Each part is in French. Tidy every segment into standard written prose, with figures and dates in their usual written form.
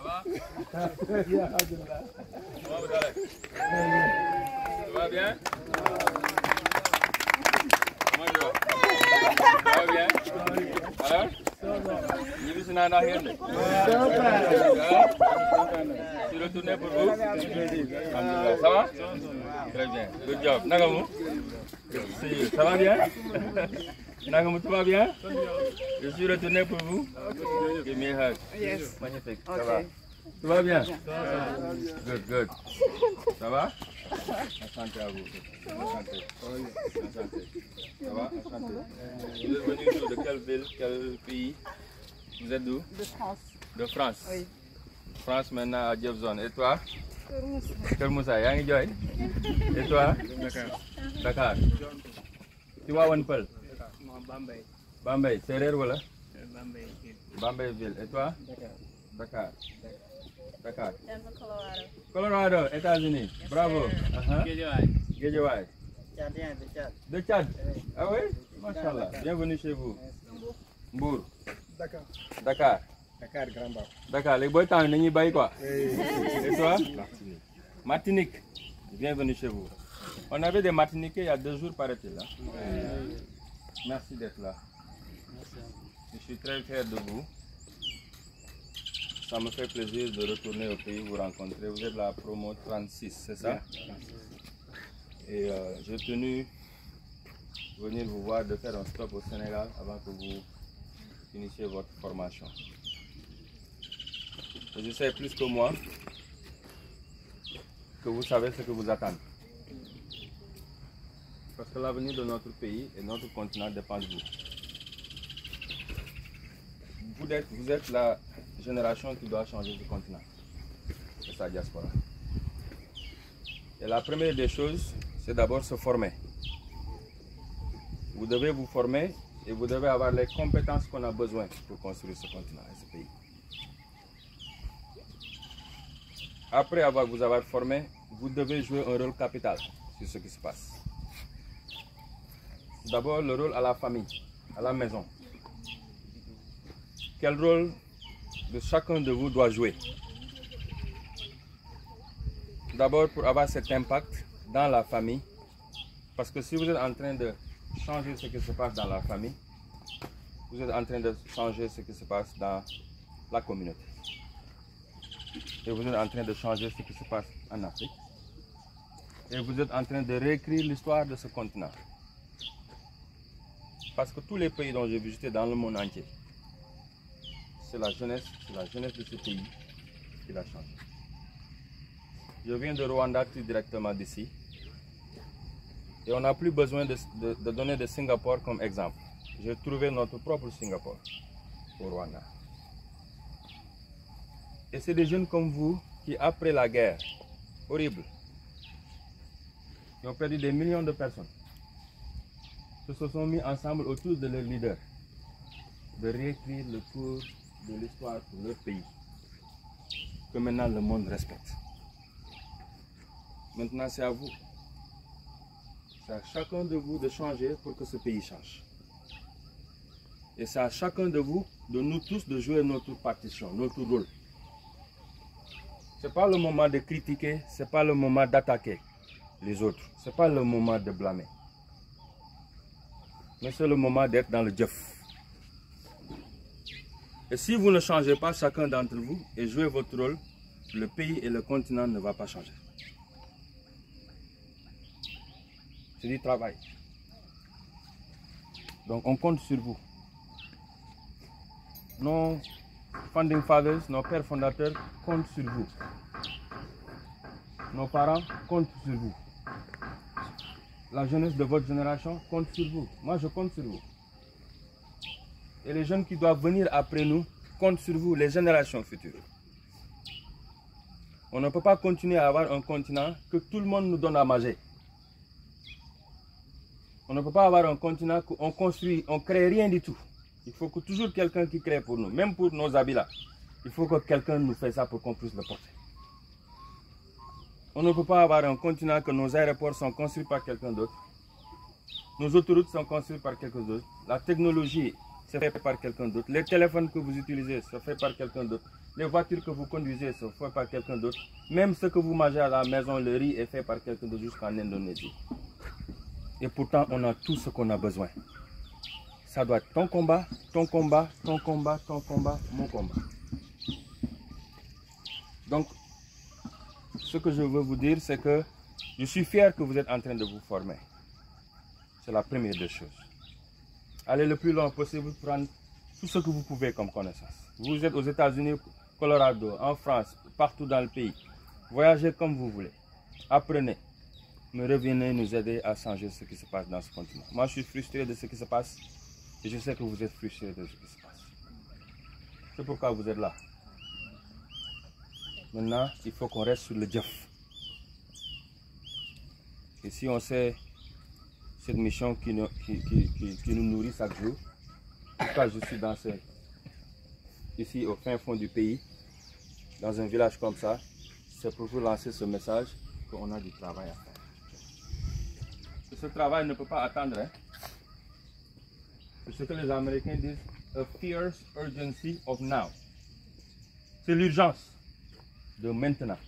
va? Comment vous allez? Ça va bien? Comment tu vas? Ça va bien? Alors? Je suis là. Tu retournes pour vous? Ça va? Très bien. Good job. Nagamu? Ça va bien? Nagamu, tout va bien? Je suis retourné pour vous? Give me a hug. Yes. Magnifique. Ça va? Tout va bien? Good, good. Ça va? Enchanté à vous. Enchanté. Enchanté. Ça va? Enchanté. Vous êtes venu de quelle ville, quel pays? Vous êtes d'où? De France. De France? Oui. France maintenant à Jefferson. Et toi? Kermoussa. Yang Joy? Et toi? Dakar. Dakar. Tu vas où un peu? Bambay. Bambay. Serrer ou là? Bambay. Bambay ville. Et toi? Dakar. Dakar. Dakar. Colorado. Colorado, États-Unis. Bravo. Guédiawaye. Tchadien de Tchad. De Tchad. Ah oui? Machallah. Bienvenue chez vous. Mbour. Dakar. Dakar. Dakar, Grand Bas. D'accord, les boys t'en ont bail quoi? Et toi? Martinique. Bienvenue chez vous. On avait des Martiniquais il y a 2 jours, paraît-il. Merci d'être là. Je suis très fier de vous. Ça me fait plaisir de retourner au pays, vous rencontrer. Vous êtes la promo 36, c'est ça? Et j'ai tenu venir vous voir, de faire un stop au Sénégal avant que vous finissiez votre formation. Je sais plus que moi que vous savez ce que vous attendez. Parce que l'avenir de notre pays et notre continent dépend de vous. Vous êtes la génération qui doit changer ce continent et sa diaspora. Et la première des choses, c'est d'abord se former. Vous devez vous former et vous devez avoir les compétences qu'on a besoin pour construire ce continent et ce pays. Après vous avoir formé, vous devez jouer un rôle capital sur ce qui se passe. D'abord, le rôle à la famille, à la maison. Quel rôle de chacun de vous doit jouer? D'abord, pour avoir cet impact dans la famille, parce que si vous êtes en train de changer ce qui se passe dans la famille, vous êtes en train de changer ce qui se passe dans la communauté. Et vous êtes en train de changer ce qui se passe en Afrique. Et vous êtes en train de réécrire l'histoire de ce continent. Parce que tous les pays dont j'ai visité dans le monde entier, c'est la jeunesse de ce pays qui l'a changé. Je viens de Rwanda tout directement d'ici. Et on n'a plus besoin de donner de Singapour comme exemple. J'ai trouvé notre propre Singapour au Rwanda. Et c'est des jeunes comme vous qui, après la guerre horrible, qui ont perdu des millions de personnes, se sont mis ensemble autour de leur leader, de réécrire le cours de l'histoire pour leur pays, que maintenant le monde respecte. Maintenant c'est à vous. C'est à chacun de vous de changer pour que ce pays change. Et c'est à chacun de vous, de nous tous, de jouer notre partition, notre rôle. Ce n'est pas le moment de critiquer, ce n'est pas le moment d'attaquer les autres, ce n'est pas le moment de blâmer. Mais c'est le moment d'être dans le Djef. Et si vous ne changez pas chacun d'entre vous et jouez votre rôle, le pays et le continent ne vont pas changer. C'est du travail. Donc on compte sur vous. Nos founding fathers, nos pères fondateurs comptent sur vous. Nos parents comptent sur vous. La jeunesse de votre génération compte sur vous. Moi, je compte sur vous. Et les jeunes qui doivent venir après nous comptent sur vous, les générations futures. On ne peut pas continuer à avoir un continent que tout le monde nous donne à manger. On ne peut pas avoir un continent qu'on construit, on ne crée rien du tout. Il faut que toujours quelqu'un qui crée pour nous, même pour nos habits là. Il faut que quelqu'un nous fasse ça pour qu'on puisse le porter. On ne peut pas avoir un continent que nos aéroports sont construits par quelqu'un d'autre. Nos autoroutes sont construites par quelqu'un d'autre. La technologie c'est fait par quelqu'un d'autre. Les téléphones que vous utilisez, c'est fait par quelqu'un d'autre. Les voitures que vous conduisez, c'est fait par quelqu'un d'autre. Même ce que vous mangez à la maison, le riz est fait par quelqu'un d'autre jusqu'en Indonésie. Et pourtant, on a tout ce qu'on a besoin. Ça doit être ton combat, ton combat, ton combat, ton combat, mon combat. Donc, ce que je veux vous dire, c'est que je suis fier que vous êtes en train de vous former. C'est la première des choses. Allez le plus loin possible, prendre tout ce que vous pouvez comme connaissance. Vous êtes aux États-Unis, Colorado, en France, partout dans le pays. Voyagez comme vous voulez. Apprenez. Mais revenez nous aider à changer ce qui se passe dans ce continent. Moi, je suis frustré de ce qui se passe et je sais que vous êtes frustré de ce qui se passe. C'est pourquoi vous êtes là. Maintenant, il faut qu'on reste sur le Jeff. Et si on sait cette mission qui nous nourrit chaque jour, pourquoi je suis ici au fin fond du pays, dans un village comme ça, c'est pour vous lancer ce message qu'on a du travail à faire. Ce travail ne peut pas attendre. Hein? C'est ce que les Américains disent, a fierce urgency of now. C'est l'urgence de maintenant.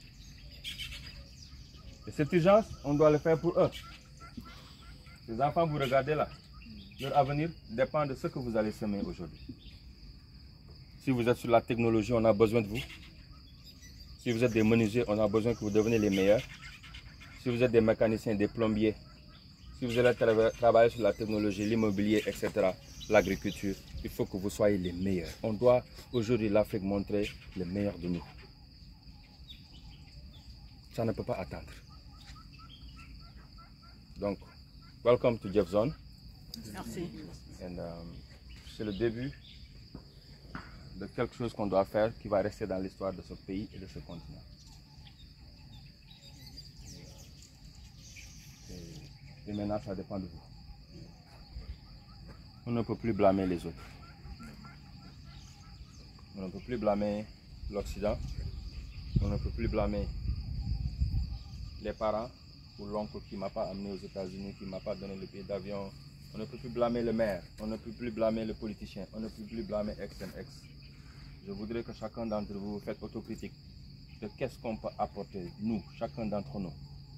Et cette urgence, on doit le faire pour eux. Les enfants, vous regardez là, leur avenir dépend de ce que vous allez semer aujourd'hui. Si vous êtes sur la technologie, on a besoin de vous. Si vous êtes des menuisiers, on a besoin que vous deveniez les meilleurs. Si vous êtes des mécaniciens, des plombiers, si vous allez travailler sur la technologie, l'immobilier, etc., l'agriculture, il faut que vous soyez les meilleurs. On doit aujourd'hui l'Afrique montrer le meilleur de nous. Ça ne peut pas attendre. Donc, welcome to Jeff Zone. Merci. C'est le début de quelque chose qu'on doit faire qui va rester dans l'histoire de ce pays et de ce continent. Et maintenant, ça dépend de vous. On ne peut plus blâmer les autres. On ne peut plus blâmer l'Occident. On ne peut plus blâmer les parents ou l'oncle qui ne m'a pas amené aux États-Unis, qui ne m'a pas donné le billet d'avion. On ne peut plus blâmer le maire. On ne peut plus blâmer le politicien. On ne peut plus blâmer XMX. Je voudrais que chacun d'entre vous fasse autocritique de qu'est-ce qu'on peut apporter, nous, chacun d'entre nous,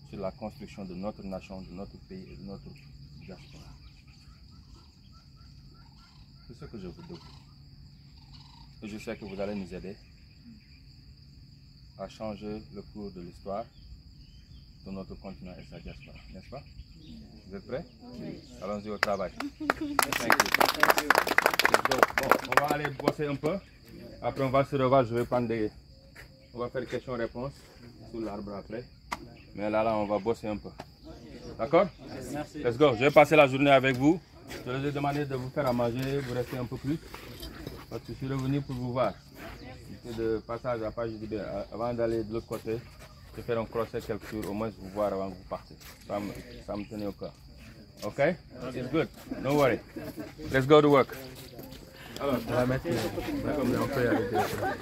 sur la construction de notre nation, de notre pays et de notre diaspora. C'est ce que je vous demande. Et je sais que vous allez nous aider à changer le cours de l'histoire de notre continent et sa diaspora, n'est-ce pas? Vous êtes prêts? Oui. Allons-y au travail. Bon, on va aller bosser un peu. Après, on va se revoir. Je vais prendre on va faire questions-réponses sous l'arbre après. Mais là, on va bosser un peu. D'accord? Merci. Let's go. Je vais passer la journée avec vous. Je leur ai demandé de vous faire à manger, vous restez un peu plus. Parce que je suis revenu pour vous voir. C'était de passage à page d'idée. Avant d'aller de l'autre côté, de faire un crochet quelques jours, au moins vous voir avant que vous partez. Ça me tenait au cœur. Ok? It's good. No worry. Let's go to work. Alors, on va mettre